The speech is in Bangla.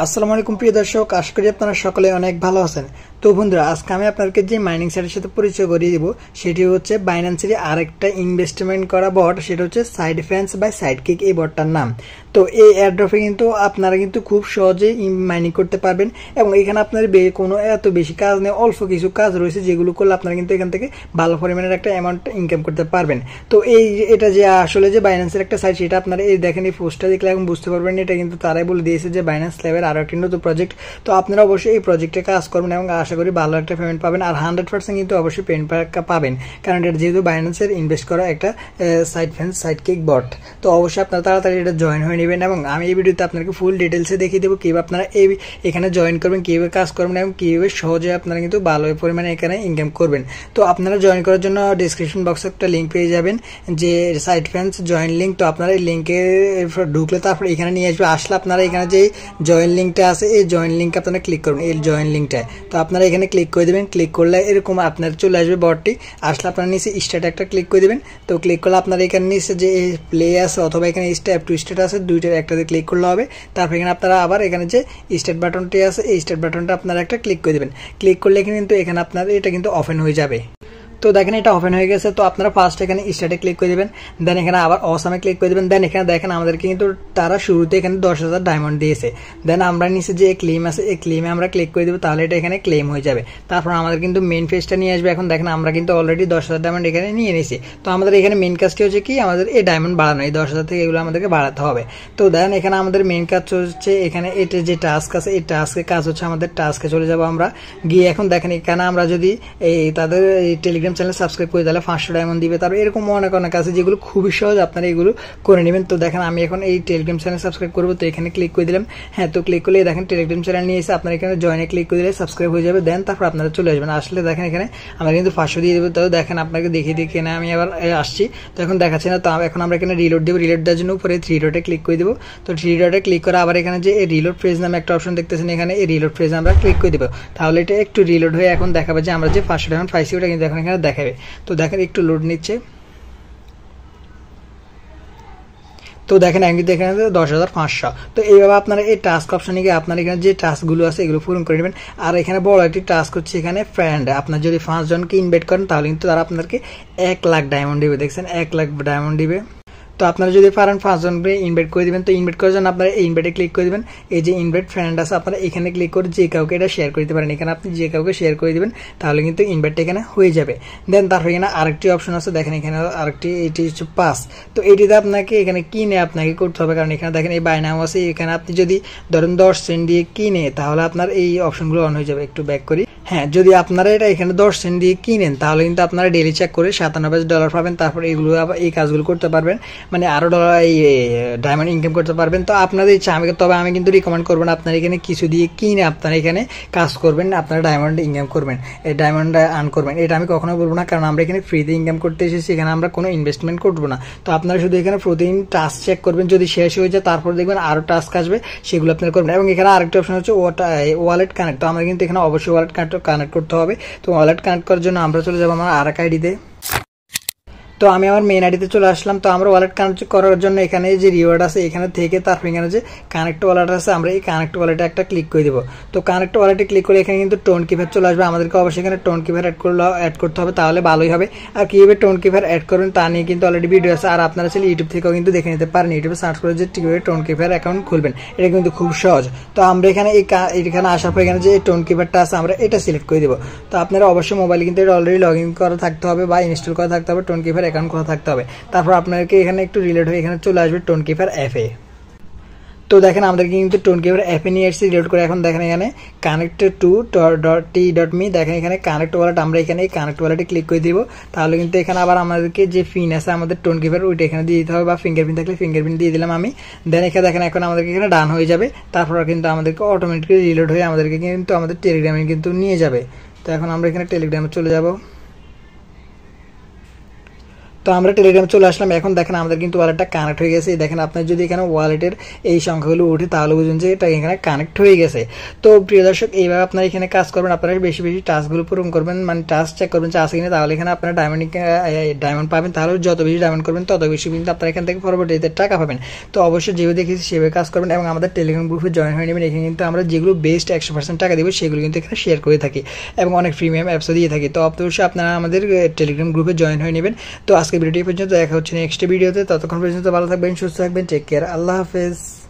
আসসালামু আলাইকুম প্রিয় দর্শক, আশা করি আপনারা সকলে অনেক ভালো আছেন। তো বন্ধুরা, আজকে আমি আপনাদেরকে যে মাইনিং সাইটের সাথে পরিচয় করিয়ে দিব সেটি হচ্ছে বাইন্যান্সের আরেকটা ইনভেস্টমেন্ট করা বট, সেটা হচ্ছে সাইডফ্যান্স বাই সাইডকিক এই বটটার নাম। তো এই এয়ারড্রপে কিন্তু আপনারা কিন্তু খুব সহজেই মাইনিং করতে পারবেন এবং এখানে আপনার কোনো এত বেশি কাজ নেই, অল্প কিছু কাজ রয়েছে যেগুলো করলে আপনারা কিন্তু এখান থেকে ভালো পরিমাণের একটা অ্যামাউন্ট ইনকাম করতে পারবেন। তো এটা যে আসলে যে বাইন্যান্সের একটা সাইট, সেটা আপনারা এই দেখেন, এই পোস্টটা দেখলে এখন বুঝতে পারবেন। এটা কিন্তু তারাই বলে দিয়েছে যে বাইন্যান্স ল্যাবের আরো একটি নতুন প্রজেক্ট। তো আপনারা অবশ্যই এই প্রজেক্টে কাজ করবেন এবং আশা করি ভালো একটা পেমেন্ট পাবেন, আর 100% কিন্তু অবশ্যই পেমেন্ট পাবেন, কারণ এটা যেহেতু বাইন্যান্সের ইনভেস্ট করা একটা সাইডকিক বট। তো অবশ্যই আপনারা তাড়াতাড়ি এটা জয়েন হয়ে নেবেন এবং আমি এই ভিডিওতে আপনাকে ফুল ডিটেলসে দেখিয়ে দেবো কীভাবে আপনারা এখানে জয়েন করবেন, কীভাবে কাজ করবেন এবং কীভাবে সহজে আপনারা কিন্তু ভালো পরিমাণে এখানে ইনকাম করবেন। তো আপনারা জয়েন করার জন্য ডিসক্রিপশন বক্সে একটা লিঙ্ক পেয়ে যাবেন, যে সাইডফ্যান্স জয়েন লিঙ্ক। তো আপনারা এই লিঙ্কে ঢুকলে তারপর এখানে নিয়ে আসলে আপনারা এখানে যে জয়েন লিঙ্কটা আছে, এই জয়েন লিঙ্ক আপনারা ক্লিক করবেন, এই জয়েন লিঙ্কটায়। তো আপনারা এখানে ক্লিক করে দেবেন। ক্লিক করলে এরকম আপনার চলে আসবে বটটি। আসলে আপনারা নিচে স্টার্ট একটা ক্লিক করে দেবেন। তো ক্লিক করলে আপনারা এখানে নিচে যে প্লে আছে অথবা এখানে স্টেপ টু স্টার্ট আছে, দুইটার একটাতে ক্লিক করলে হবে। তারপর এখানে আপনারা আবার এখানে যে স্টার্ট বাটনটি আছে, এই স্টার্ট বাটনটা আপনারা একটা ক্লিক করে দেবেন। ক্লিক করলে কিন্তু এখানে আপনার এটা কিন্তু ওপেন হয়ে যাবে। তো দেখেন এটা ওপেন হয়ে গেছে। তো আপনারা ফার্স্ট এখানে স্টার্টে ক্লিক করে দেবেন, দেন এখানে আবার অসামে ক্লিক করে দেবেন। দেন এখানে দেখেন আমাদেরকে কিন্তু তারা শুরুতে এখানে 10,000 ডায়মন্ড দিয়েছে। দেন আমরা নিচে যে ক্লেম আছে, এই ক্লেমে আমরা ক্লিক করে দেবো, তাহলে এটা এখানে ক্লেম হয়ে যাবে। তারপর আমাদের কিন্তু মেন পেজটা নিয়ে আসবে। এখন দেখেন আমরা কিন্তু অলরেডি 10,000 ডায়মন্ড এখানে নিয়ে নিয়েছি। তো আমাদের এখানে মেন কাজটি হচ্ছে কি, আমাদের এই ডায়মন্ড বাড়ানো, এই 10,000 থেকে এগুলো আমাদেরকে বাড়াতে হবে। তো দেখেন এখানে আমাদের মেন কাজ হচ্ছে এখানে এটা যে টাস্ক আছে, এই টাস্কের কাজ হচ্ছে আমাদের টাস্কে চলে যাবো আমরা গিয়ে। এখন দেখেন এখানে আমরা যদি তাদের টেলিগ্রাম চ্যানেল সাবস্ক্রাইব করে তাহলে 500 ডায়মন্ড দিবে। তারপর এরকম অনেক আছে যেগুলো খুবই সহজ, আপনারা এগুলো করে নেবেন। তো দেখেন আমি এখন এই টেলিগ্রাম চ্যানেল সাবস্ক্রাইব করবো, তো এখানে ক্লিক করে দিলাম। হ্যাঁ, তো ক্লিক করলে দেখেন টেলিগ্রাম চ্যানেল নিয়ে এসে আপনারা এখানে জয়েনে ক্লিক করে দিলে সাবস্ক্রাইব হয়ে যাবে। দেন তারপর আপনারা চলে আসবেন। আসলে দেখেন এখানে আমরা কিন্তু 500 দিয়ে দেবো। তো দেখেন আপনাকে দেখিয়ে দিই, এখানে আমি আবার আসছি, তো এখন দেখাচ্ছি না। তো এখন আমরা এখানে রিলোড দেবো। রিলোড দেওয়ার জন্য উপরে 3 ডটে ক্লিক করে দেবো। তো 3 ডটে ক্লিক করে আবার এখানে যে রিলোড ফ্রেজ নামে একটা অপশন দেখতেছেন, এখানে এই রিলোড ফ্রেজ আমরা ক্লিক করে দেবো। তাহলে এটা একটু রিলোড হয়ে এখন দেখাবে যে আমরা যে 500 ডায়মন্ড পাইছি ওটা কিন্তু এখন এখানে দেখাবে। তো দেখেন একটু লোড নিচ্ছে। তো দেখেন কিন্তু এখানে 10,500। তো এইভাবে আপনারা এই টাস্ক অপশনে গিয়ে আপনার এখানে যে টাস্কগুলো আছে এগুলো পূরণ করে নেবেন। আর এখানে বড় একটি টাস্ক হচ্ছে এখানে ফ্রেন্ড, আপনার যদি 5 জনকে ইনভাইট করেন তাহলে কিন্তু তারা আপনাদেরকে 1 লাখ ডায়মন্ড দিবে। দেখছেন 1 লাখ ডায়মন্ড দিবে। তো আপনারা যদি পারেন 5 জনকে ইনভাইট করে দিবেন। তো ইনভাইট করার জন্য আপনারা এই ইনভাইটে ক্লিক করে দিবেন। এই যে ইনভাইট ফ্রেন্ড আছে, আপনারা এখানে ক্লিক করে যে কাউকে এটা শেয়ার করে দিতে পারেন। এখানে আপনি যে কাউকে শেয়ার করে দিবেন তাহলে কিন্তু ইনভাইটটা এখানে হয়ে যাবে। দেন তারপর এখানে আরেকটি অপশন আছে, দেখেন এখানে আরেকটি, এটি হচ্ছে পাস। তো এটিতে আপনাকে এখানে কিনে আপনাকে করতে হবে, কারণ এখানে দেখেন এই বাই নাও আছে। এখানে আপনি যদি ধরেন 10 সেন্ট দিয়ে কিনে তাহলে আপনার এই অপশনগুলো অন হয়ে যাবে। একটু ব্যাক করি। হ্যাঁ, যদি আপনারা এটা এখানে 10 সেন্ট দিয়ে কিনেন তাহলে কিন্তু আপনারা ডেলি চেক করে $97 পাবেন। তারপর এইগুলো আবার এই কাজগুলো করতে পারবেন, মানে আরো এই ডায়মন্ড ইনকাম করতে পারবেন। তো আপনাদের ইচ্ছা, তবে আমি কিন্তু রিকমেন্ড করবেন আপনারা এখানে কিছু দিয়ে কিনে আপনারা এখানে কাজ করবেন, আপনারা ডায়মন্ড ইনকাম করবেন, এই ডায়মন্ড আর্ন করবেন। এটা আমি কখনো বলবো না, কারণ আমরা এখানে ফ্রিতে ইনকাম করতে এসেছি, এখানে আমরা কোনো ইনভেস্টমেন্ট করবো না। তো আপনারা শুধু এখানে প্রতিদিন টাস্ক চেক করবেন, যদি শেষ হয়ে যায় তারপর দেখবেন আরো টাস্ক আসবে, সেগুলো আপনারা করবেন। এবং এখানে আরেকটা অপশন হচ্ছে ওয়ালেট কানেক্ট। তো আমরা কিন্তু এখানে অবশ্যই ওয়ালেট কানেক্ট করতে হবে। তো ওয়ালেট কানেক্ট করার জন্য আমরা চলে যাবো আমার আরেক আইডিতে। তো আমি আমার মেন আইডিতে চলে আসলাম। তো আমরা ওয়ালেট কানেক্ট করার জন্য এখানে যে রিওয়ার্ড আছে এখানে থেকে তারপর এখানে যে কানেক্ট ওয়ালেট আছে, আমরা এই কানেক্ট ওয়ালেটে একটা ক্লিক করে দেবো। তো কানেক্ট ওয়ালেটে ক্লিক করে এখানে কিন্তু টোন কিপার চলে আসবে। আমাদেরকে অবশ্যই এখানে টোন কিপার অ্যাড করতে হবে, তাহলে ভালোই হবে। আর কীভাবে টোন কিপার অ্যাড করবেন তা নিয়ে কিন্তু অলরেডি ভিডিও আছে, আর আপনারা চাইলে ইউটিউব থেকেও কিন্তু দেখে নিতে পারেন। ইউটিউবে সার্চ করে যে কীভাবে টোন কিপার অ্যাকাউন্ট খুলবেন, এটা কিন্তু খুব সহজ। তো আমরা এখানে এখানে আসার পর এখানে যে টোন কিপারটা আছে আমরা এটা সিলেক্ট করে দেবো। তো আপনারা অবশ্যই মোবাইলে কিন্তু এটা অলরেডি লগ ইন করা থাকতে হবে বা ইনস্টল করা থাকতে হবে, টোন কিপার অ্যাকাউন্ট করা থাকতে হবে। তারপর আপনাদেরকে এখানে একটু রিলেট হয়ে এখানে চলে আসবে টোন কিপার অ্যাপে। তো দেখেন আমাদেরকে কিন্তু টোন কিপার অ্যাপে নিয়ে এসেছি রিলেট করে। এখন দেখেন এখানে কানেক্ট টু t.me, দেখেন এখানে কানেক্ট ওয়ালেট, আমরা এখানে এই কানেক্ট ওয়ালেটে ক্লিক করে দিব। তাহলে কিন্তু এখানে আবার আমাদেরকে যে পিন আছে আমাদের টোন কিপার ওইটা এখানে দিয়ে দিতে হবে, বা ফিঙ্গারপ্রিন্ট থাকলে ফিঙ্গারপ্রিন্ট দিয়ে দিলাম আমি। দেন এখানে দেখেন এখন আমাদেরকে এখানে ডান হয়ে যাবে। তারপর কিন্তু আমাদেরকে অটোমেটিক্যালি রিলোড হয়ে আমাদেরকে কিন্তু আমাদের টেলিগ্রামে কিন্তু নিয়ে যাবে। তো এখন আমরা এখানে টেলিগ্রামে চলে যাব। তো আমরা টেলিগ্রামে চলে আসলাম। এখন দেখেন আমাদের কিন্তু ওয়ালেটটা কানেক্ট হয়ে গেছে। দেখেন আপনার যদি এখানে ওয়ালেটের এই সংখ্যাগুলো উঠে তাহলে বুঝুন যে এটা এখানে কানেক্ট হয়ে গেছে। তো প্রিয় দর্শক, এইভাবে আপনারা এখানে কাজ করবেন, আপনারা বেশি বেশি টাস্কগুলো পূরণ করবেন, মানে টাস্ক চেক করবেন যে আছে কিনা, তাহলে এখানে আপনারা ডায়মন্ড পাবেন। তাহলে যত বেশি ডায়মন্ড করবেন তত বেশি কিন্তু আপনারা এখান থেকে পরবর্তীতে টাকা পাবেন। তো অবশ্যই যেভাবে দেখেছি সেভাবে কাজ করবেন এবং আমাদের টেলিগ্রাম গ্রুপে জয়েন হয়ে নেবেন। এখানে কিন্তু আমরা যেগুলো বেস্ট 100% টাকা দেবো সেগুলো কিন্তু এখানে শেয়ার করে থাকি এবং অনেক প্রিমিয়াম অ্যাপসও দিয়ে থাকি। তো অবশ্যই আপনারা আমাদের টেলিগ্রাম গ্রুপে জয়েন হয়ে নেবেন। তো আজকে ভিডিওটি পর্যন্ত, দেখা হচ্ছে নেক্সট ভিডিওতে। ততক্ষণ পর্যন্ত ভালো থাকবেন, সুস্থ থাকবেন, টেক কেয়ার, আল্লাহ হাফেজ।